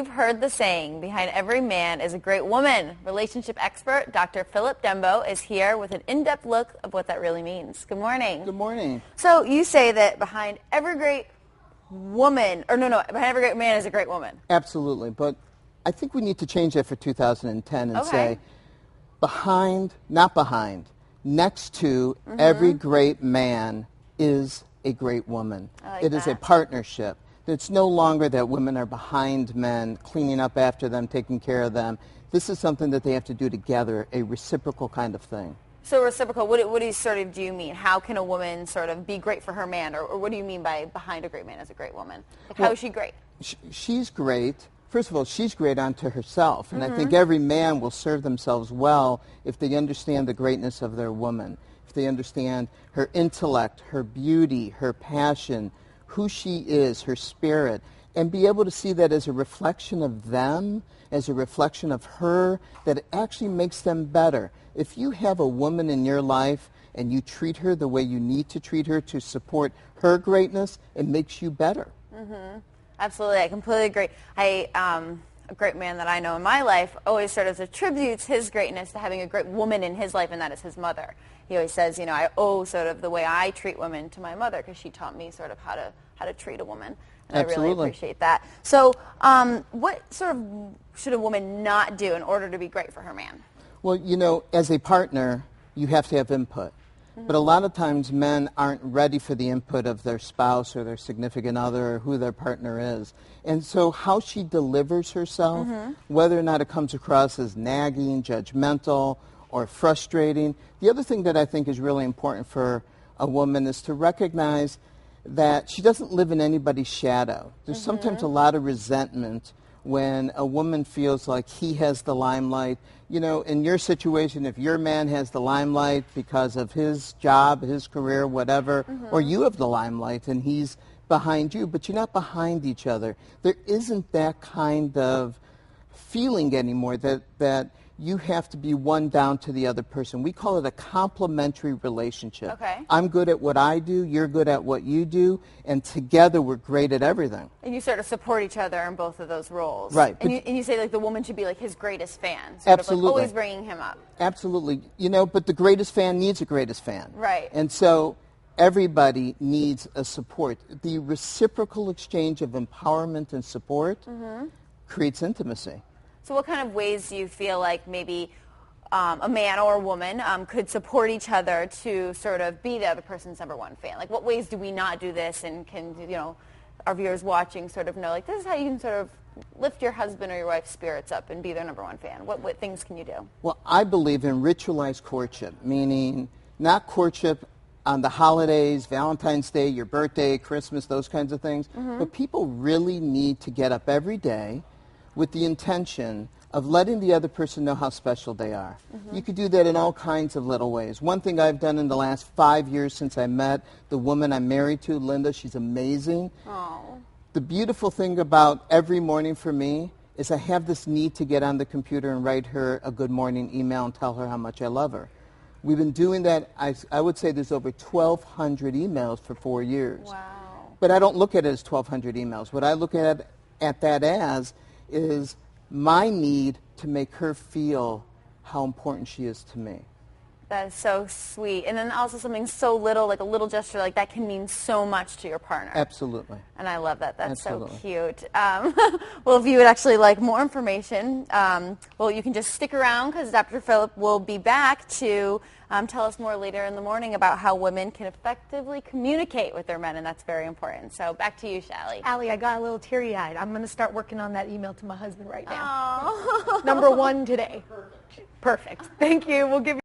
You've heard the saying, behind every man is a great woman. Relationship expert Dr. Philip Dembo is here with an in-depth look of what that really means. Good morning. Good morning. So you say that behind every great woman, or behind every great man is a great woman. Absolutely, but I think we need to change that for 2010 and say behind, not behind, next to every great man is a great woman. It is a partnership. It's no longer that women are behind men, cleaning up after them, taking care of them. This is something that they have to do together, a reciprocal kind of thing. So reciprocal, what do you mean? How can a woman sort of be great for her man? Or what do you mean by behind a great man is a great woman? Like, how is she great? She's great. First of all, she's great unto herself. And I think every man will serve themselves well if they understand the greatness of their woman, if they understand her intellect, her beauty, her passion, who she is, her spirit, and be able to see that as a reflection of them, as a reflection of her, that it actually makes them better. If you have a woman in your life and you treat her the way you need to treat her to support her greatness, it makes you better. Absolutely, I completely agree. A great man that I know in my life always sort of attributes his greatness to having a great woman in his life, and that is his mother. He always says, you know, I owe sort of the way I treat women to my mother because she taught me sort of how to treat a woman. And Absolutely. I really appreciate that. So what sort of should a woman not do in order to be great for her man? Well, you know, as a partner, you have to have input. But a lot of times men aren't ready for the input of their spouse or their significant other or who their partner is. And so how she delivers herself, whether or not it comes across as nagging, judgmental, or frustrating. The other thing that I think is really important for a woman is to recognize that she doesn't live in anybody's shadow. There's sometimes a lot of resentment when a woman feels like he has the limelight. You know, in your situation, if your man has the limelight because of his job, his career, whatever, or you have the limelight and he's behind you, but you're not behind each other. There isn't that kind of feeling anymore that you have to be one down to the other person. We call it a complementary relationship. Okay. I'm good at what I do, you're good at what you do, and together we're great at everything. And you sort of support each other in both of those roles. Right. And you say like the woman should be like his greatest fan. Absolutely. Of like always bringing him up. Absolutely. You know, but the greatest fan needs a greatest fan. Right. And so everybody needs a support. The reciprocal exchange of empowerment and support creates intimacy. So what kind of ways do you feel like maybe a man or a woman could support each other to sort of be the other person's number one fan? Like what ways do we not do this, and can, you know, our viewers watching sort of know, like, this is how you can sort of lift your husband or your wife's spirits up and be their number one fan? What things can you do? Well, I believe in ritualized courtship, meaning not courtship on the holidays, Valentine's Day, your birthday, Christmas, those kinds of things, but people really need to get up every day with the intention of letting the other person know how special they are. You could do that in all kinds of little ways. One thing I've done in the last 5 years since I met the woman I'm married to, Linda, she's amazing. Oh. The beautiful thing about every morning for me is I have this need to get on the computer and write her a good morning email and tell her how much I love her. We've been doing that, I would say there's over 1,200 emails for 4 years. Wow. But I don't look at it as 1,200 emails. What I look at that as is my need to make her feel how important she is to me. That is so sweet. And then also something so little, like a little gesture like that, can mean so much to your partner. Absolutely. And I love that. That's Absolutely. so cute. Well, if you would actually like more information, well, you can just stick around because Dr. Philip will be back to tell us more later in the morning about how women can effectively communicate with their men, and that's very important. So back to you, Shally. Ali, I got a little teary-eyed. I'm going to start working on that email to my husband right now. Oh. Number one today. Perfect. Thank you. We'll give you